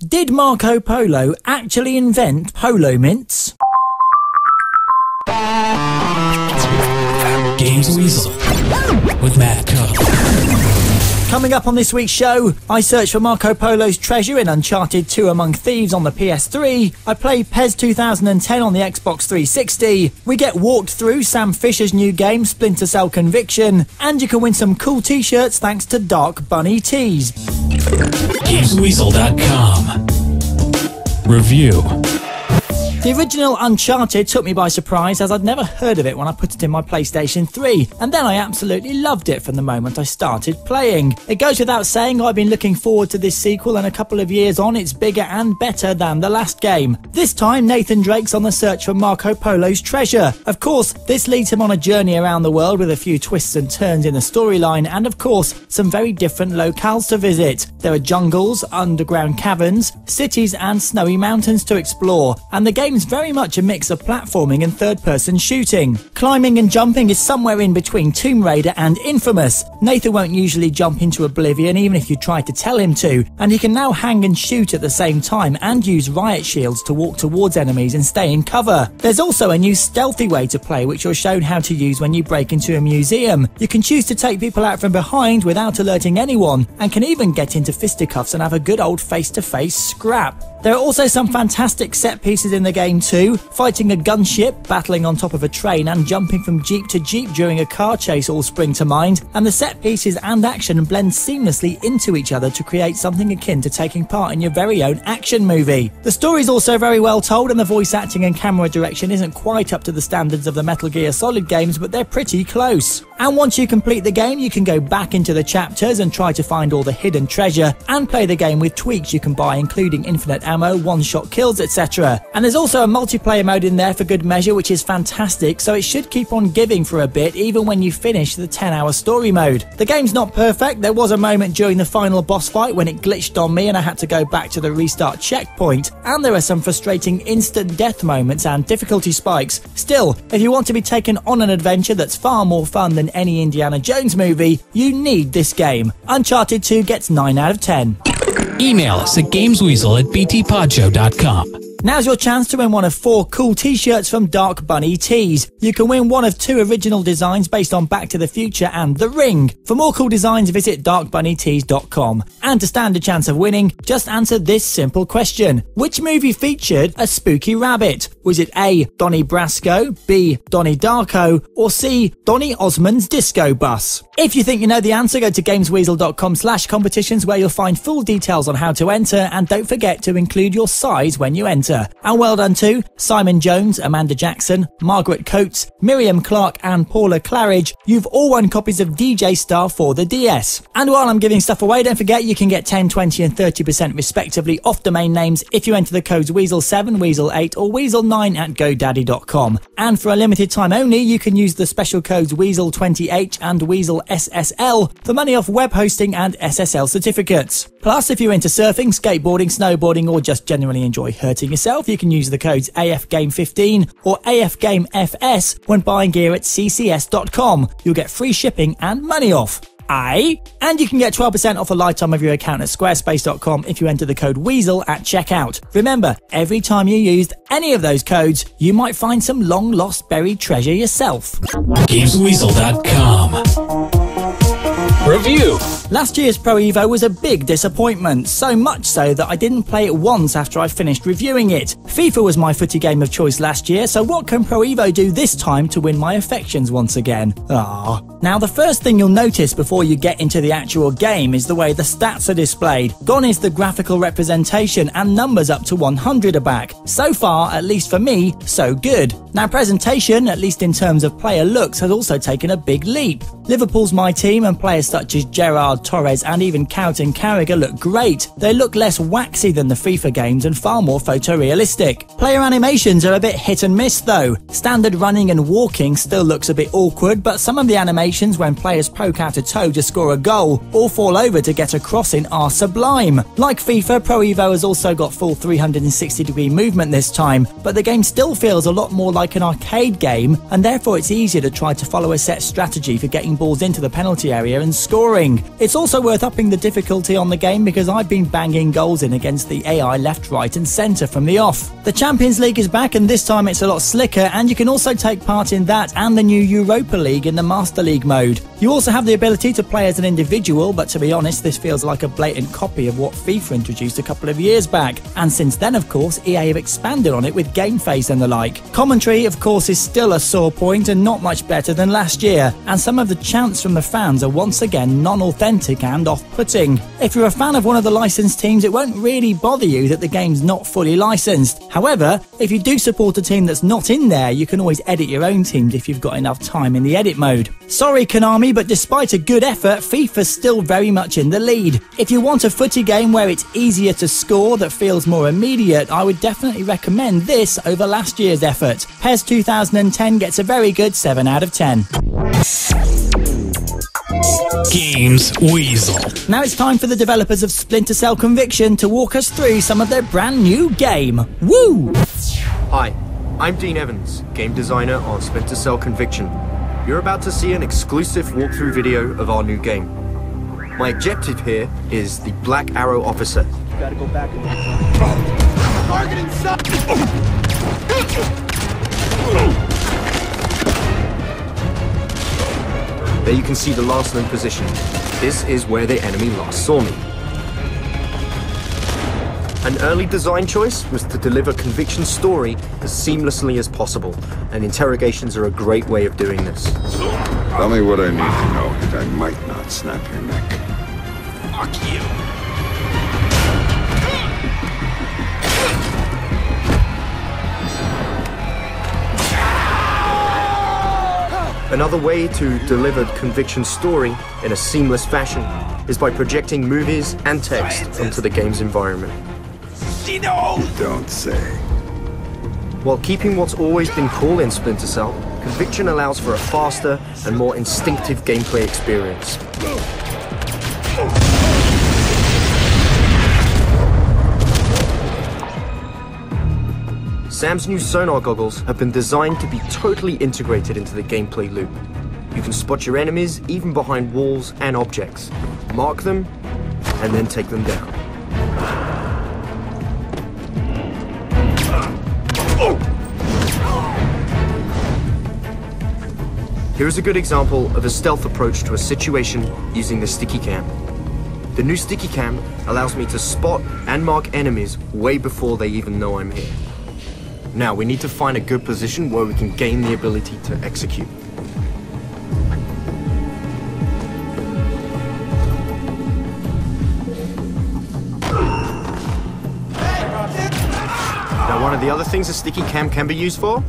Did Marco Polo actually invent polo mints? Games Weasel with Matt Cobb. Coming up on this week's show, I search for Marco Polo's treasure in Uncharted 2 Among Thieves on the PS3, I play PES 2010 on the Xbox 360, we get walked through Sam Fisher's new game Splinter Cell Conviction, and you can win some cool t-shirts thanks to Dark Bunny Tees. GamesWeasel.com Review. The original Uncharted took me by surprise as I'd never heard of it when I put it in my PlayStation 3, and then I absolutely loved it from the moment I started playing. It goes without saying I've been looking forward to this sequel, and a couple of years on it's bigger and better than the last game. This time Nathan Drake's on the search for Marco Polo's treasure. Of course, this leads him on a journey around the world with a few twists and turns in the storyline, and of course some very different locales to visit. There are jungles, underground caverns, cities and snowy mountains to explore, and the game's very much a mix of platforming and third-person shooting. Climbing and jumping is somewhere in between Tomb Raider and Infamous. Nathan won't usually jump into oblivion even if you try to tell him to, and he can now hang and shoot at the same time and use riot shields to walk towards enemies and stay in cover. There's also a new stealthy way to play which you're shown how to use when you break into a museum. You can choose to take people out from behind without alerting anyone, and can even get into fisticuffs and have a good old face-to-face scrap. There are also some fantastic set pieces in the game too, fighting a gunship, battling on top of a train and jumping from jeep to jeep during a car chase all spring to mind, and the set pieces and action blend seamlessly into each other to create something akin to taking part in your very own action movie. The story's also very well told, and the voice acting and camera direction isn't quite up to the standards of the Metal Gear Solid games, but they're pretty close. And once you complete the game you can go back into the chapters and try to find all the hidden treasure, and play the game with tweaks you can buy including infinite ammo, one-shot kills, etc. And there's also a multiplayer mode in there for good measure which is fantastic, so it should keep on giving for a bit even when you finish the 10-hour story mode. The game's not perfect. There was a moment during the final boss fight when it glitched on me and I had to go back to the restart checkpoint, and there are some frustrating instant death moments and difficulty spikes. Still, if you want to be taken on an adventure that's far more fun than any Indiana Jones movie, you need this game. Uncharted 2 gets 9 out of 10. Email us at gamesweasel@btpodshow.com. Now's your chance to win one of 4 cool t-shirts from Dark Bunny Tees. You can win one of 2 original designs based on Back to the Future and The Ring. For more cool designs, visit darkbunnytees.com. And to stand a chance of winning, just answer this simple question. Which movie featured a spooky rabbit? Was it A, Donnie Brasco, B, Donnie Darko, or C, Donnie Osmond's Disco Bus? If you think you know the answer, go to gamesweasel.com/competitions where you'll find full details on how to enter, and don't forget to include your size when you enter. And well done to Simon Jones, Amanda Jackson, Margaret Coates, Miriam Clark and Paula Claridge. You've all won copies of DJ Star for the DS. And while I'm giving stuff away, don't forget you can get 10, 20 and 30% respectively off domain names if you enter the codes Weasel7, Weasel8 or Weasel9 at GoDaddy.com. And for a limited time only, you can use the special codes Weasel20H and WeaselSSL for money off web hosting and SSL certificates. Plus, if you're into surfing, skateboarding, snowboarding or just generally enjoy hurting yourself, you can use the codes AFGame15 or AFGameFS when buying gear at ccs.com. You'll get free shipping and money off. Aye? And you can get 12% off a lifetime of your account at squarespace.com if you enter the code WEASEL at checkout. Remember, every time you used any of those codes, you might find some long-lost buried treasure yourself. GamesWeasel.com Review. Last year's Pro Evo was a big disappointment, so much so that I didn't play it once after I finished reviewing it. FIFA was my footy game of choice last year, so what can Pro Evo do this time to win my affections once again? Now the first thing you'll notice before you get into the actual game is the way the stats are displayed. Gone is the graphical representation and numbers up to 100 are back. So far, at least for me, so good. Now presentation, at least in terms of player looks, has also taken a big leap. Liverpool's my team and players such as Gerrard, Torres and even Carlton Carragher look great. They look less waxy than the FIFA games and far more photorealistic. Player animations are a bit hit and miss though. Standard running and walking still looks a bit awkward, but some of the animations when players poke out a toe to score a goal or fall over to get a crossing are sublime. Like FIFA, Pro Evo has also got full 360-degree movement this time, but the game still feels a lot more like an arcade game, and therefore it's easier to try to follow a set strategy for getting balls into the penalty area and scoring. It's It's also worth upping the difficulty on the game because I've been banging goals in against the AI left, right and centre from the off. The Champions League is back and this time it's a lot slicker, and you can also take part in that and the new Europa League in the Master League mode. You also have the ability to play as an individual, but to be honest, this feels like a blatant copy of what FIFA introduced a couple of years back. And since then, of course, EA have expanded on it with Game Face and the like. Commentary, of course, is still a sore point and not much better than last year, and some of the chants from the fans are once again non-authentic and off-putting. If you're a fan of one of the licensed teams, it won't really bother you that the game's not fully licensed. However, if you do support a team that's not in there, you can always edit your own teams if you've got enough time in the edit mode. Sorry Konami, but despite a good effort, FIFA's still very much in the lead. If you want a footy game where it's easier to score that feels more immediate, I would definitely recommend this over last year's effort. PES 2010 gets a very good 7 out of 10. Games Weasel. Now it's time for the developers of Splinter Cell Conviction to walk us through some of their brand new game. Woo! Hi, I'm Dean Evans, game designer on Splinter Cell Conviction. You're about to see an exclusive walkthrough video of our new game. My objective here is the Black Arrow Officer. You gotta go back and target inside! There you can see the last known position. This is where the enemy last saw me. An early design choice was to deliver Conviction's story as seamlessly as possible, and interrogations are a great way of doing this. Tell me what I need to know, and I might not snap your neck. Fuck you. Another way to deliver Conviction's story in a seamless fashion is by projecting movies and text onto the game's environment. You don't say. While keeping what's always been cool in Splinter Cell, Conviction allows for a faster and more instinctive gameplay experience. Sam's new sonar goggles have been designed to be totally integrated into the gameplay loop. You can spot your enemies even behind walls and objects, mark them, and then take them down. Here's a good example of a stealth approach to a situation using the sticky cam. The new sticky cam allows me to spot and mark enemies way before they even know I'm here. Now we need to find a good position where we can gain the ability to execute. Now one of the other things a sticky cam can be used for?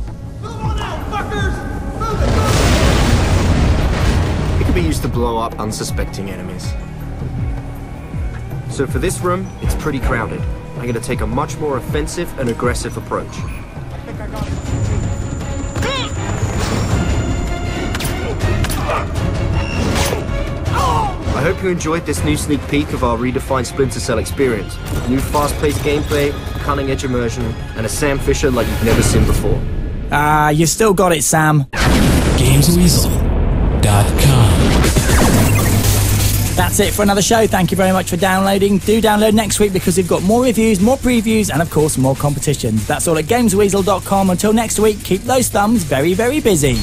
It can be used to blow up unsuspecting enemies. So for this room, it's pretty crowded. I'm going to take a much more offensive and aggressive approach. I hope you enjoyed this new sneak peek of our redefined Splinter Cell experience. New fast-paced gameplay, cutting-edge immersion, and a Sam Fisher like you've never seen before. You still got it, Sam. GamesWeasel.com. That's it for another show. Thank you very much for downloading. Do download next week because we've got more reviews, more previews, and of course more competitions. That's all at GamesWeasel.com. Until next week, keep those thumbs very, very busy.